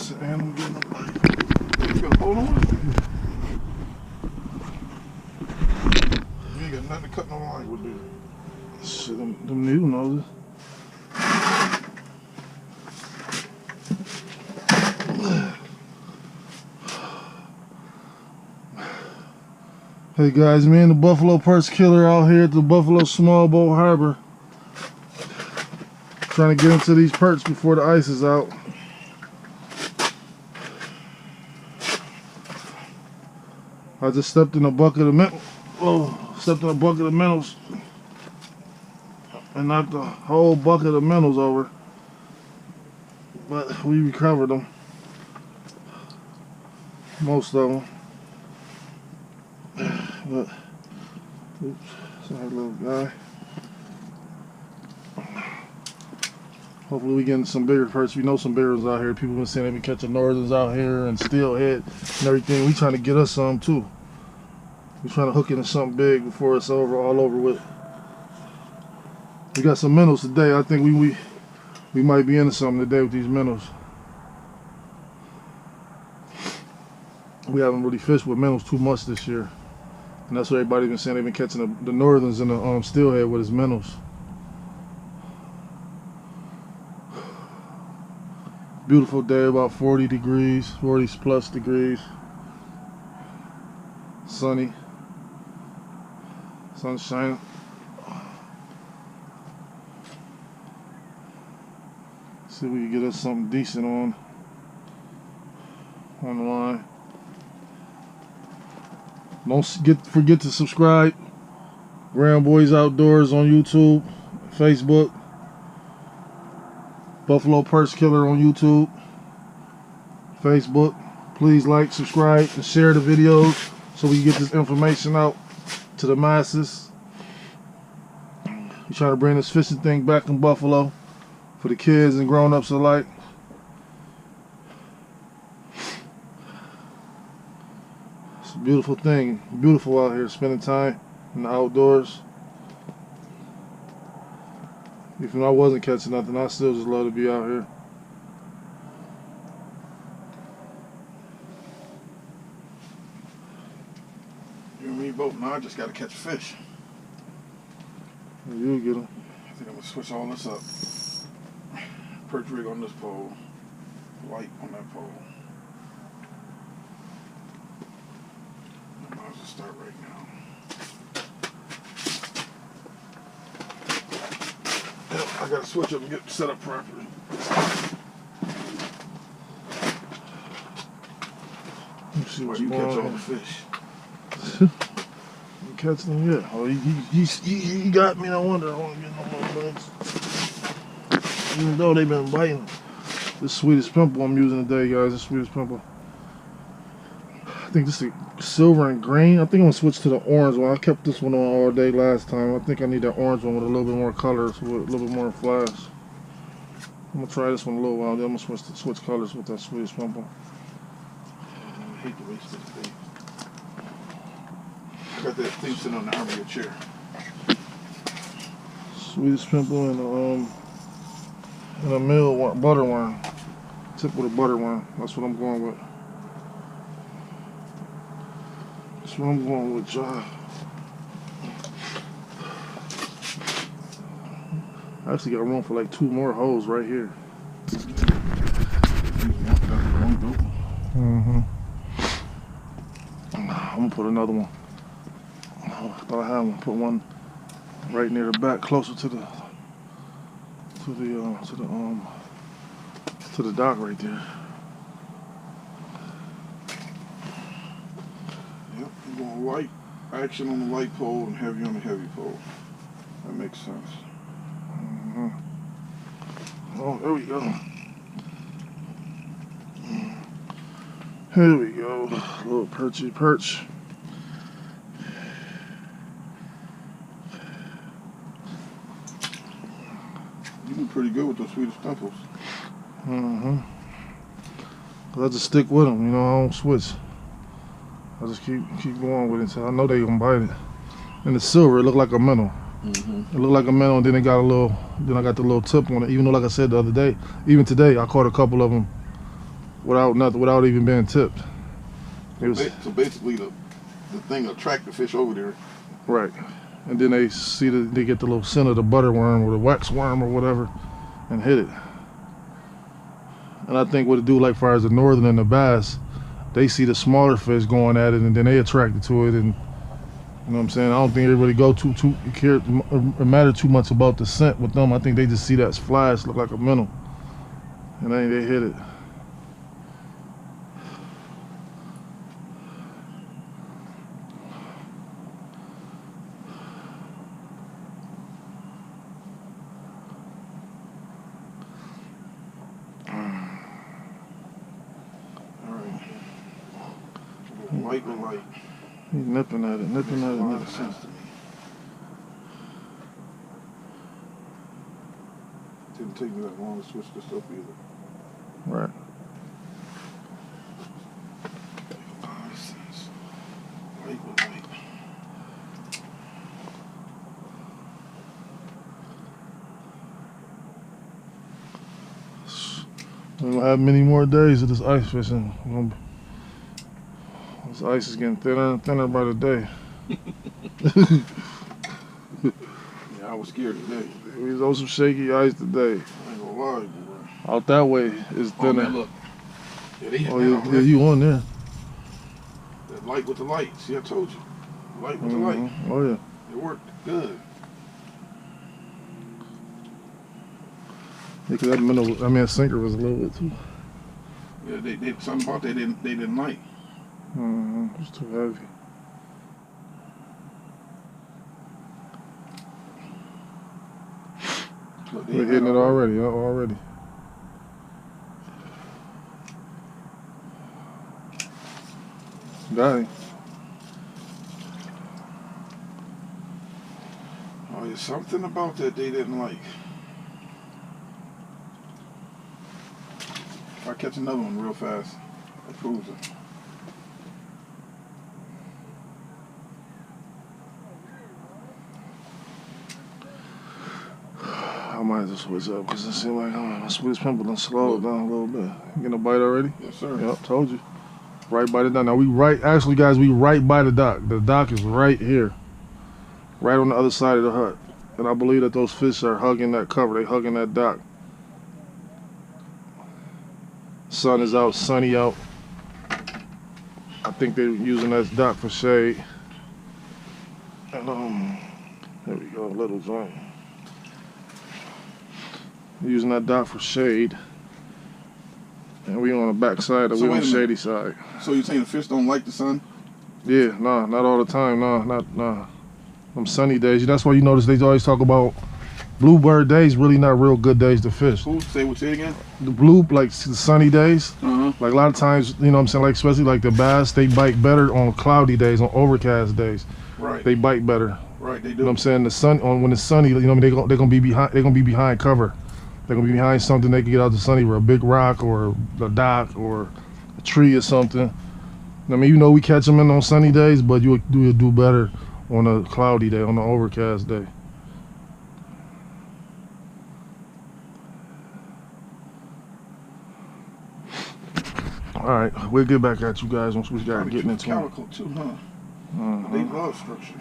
And I'm getting a bite. You gonna hold on? You ain't got nothing to cut no line with, dude. Shit, them needle noses. Hey guys, me and the Buffalo Perch Killer out here at the Buffalo Small Boat Harbor. Trying to get into these perch before the ice is out. I just stepped in a bucket of minnows. And knocked the whole bucket of minnows over. But we recovered them. Most of them. But, oops, sorry little guy. Hopefully we getting some bigger perch. We know some bigger ones out here. People been saying they been catching northerns out here and steelhead and everything. We trying to get us some too. We trying to hook into something big before it's all over with. We got some minnows today. I think we might be into something today with these minnows. We haven't really fished with minnows too much this year. And that's what everybody's been saying. They've been catching the northerns and the steelhead with his minnows. Beautiful day, about 40 degrees, 40 plus degrees. Sunny. Sun's shining. See if we can get us something decent on the line. Don't forget to subscribe. Grand Boys Outdoors on YouTube, Facebook. Buffalo Perch Killer on YouTube, Facebook. Please like, subscribe, and share the videos so we can get this information out to the masses. We're trying to bring this fishing thing back in Buffalo for the kids and grown-ups alike. It's a beautiful thing. Beautiful out here, spending time in the outdoors. Even if I wasn't catching nothing, I still just love to be out here. You and me both. Now I just got to catch fish. You'll get them. I think I'm going to switch all this up. Perch rig on this pole. Light on that pole. I might as well start right now. I gotta switch up and get set up properly. Let's see what you catch all the fish. You catch them yet? Oh, he got me. No wonder I won't get no more bugs. Even though they've been biting. This Swedish pimple I'm using today, guys. This Swedish pimple. I think this is silver and green. I think I'm gonna switch to the orange one. I kept this one on all day last time. I think I need that orange one with a little bit more colors, with a little bit more flash. I'm gonna try this one a little while. Then I'm gonna switch colors with that Swedish pimple. I hate to waste this thing. Got that thing sitting on the arm of your chair. Swedish pimple and a mill butter worm. Tip with a butter worm. That's what I'm going with. That's what I'm going with, y'all. I actually got room for like 2 more holes right here. I'm gonna put another one. I thought I had one. Put one right near the back, closer to the dock right there. Yep, I'm going light action on the light pole and heavy on the heavy pole. That makes sense. Oh, there we go. Here we go. A little perchy perch. You've been pretty good with those Swedish pimples. I just stick with them, you know. I don't switch. I just keep going with it until I know they gonna bite it. And the silver, it looked like a minnow. It looked like a minnow, and then it got a little. Then I got the little tip on it. Even though, like I said the other day, even today, I caught a couple of them without even being tipped. So basically, the thing attract the fish over there. Right, and then they get the little scent of the butter worm or the wax worm or whatever, and hit it. And I think what it do, like far as the northern and the bass, they see the smaller fish going at it, and then they attracted to it, and you know what I'm saying. I don't think they really go matter too much about the scent with them. I think they just see that flash look like a minnow, and then they hit it. Light with light. He's nipping at it, nipping at it. Makes a lot of sense to me. It didn't take me that long to switch this up either. Right. Light with light. We don't have many more days of this ice fishing. This ice is getting thinner and thinner by the day. Yeah, I was scared today. We was on some shaky ice today. I ain't gonna lie, boy. Out that way is thinner. Oh, man, look. Yeah, they hit Yeah, you on there. That light with the light. See, I told you. Light with the light. Oh, yeah. It worked good. Yeah, cause that minnow, sinker was a little bit too. Yeah, they something about they didn't like. It's too heavy. Look, We're hitting it already. Got him. Oh, there's something about that they didn't like. If I catch another one real fast, that proves it. I might as well switch up because it seems like my Swedish pimple done slowed down a little bit. You getting a bite already? Yes, sir. Yep, told you. Right by the dock. Now actually guys, we right by the dock. The dock is right here. Right on the other side of the hut. And I believe that those fish are hugging that cover. They hugging that dock. Sun is out, sunny out. I think they're using that dock for shade. And there we go, little joint. Using that dock for shade, and we on the back side, we on the shady side. So you saying the fish don't like the sun? Yeah, nah, not all the time, nah. Them sunny days. That's why you notice they always talk about bluebird days. Really not real good days to fish. Say it again. The the sunny days. Like a lot of times, you know what I'm saying, like especially like the bass, they bite better on cloudy days, on overcast days. Right. They bite better. Right, they do. You know what I'm saying? The sun when it's sunny, you know, they're gonna be behind cover. They're gonna be behind something they can get out the sunny, or a big rock, or a dock, or a tree, or something. I mean, you know, we catch them in on sunny days, but you'll do better on a cloudy day, on an overcast day. All right, we'll get back at you guys once we start getting into it. Calico too, huh? They love structure.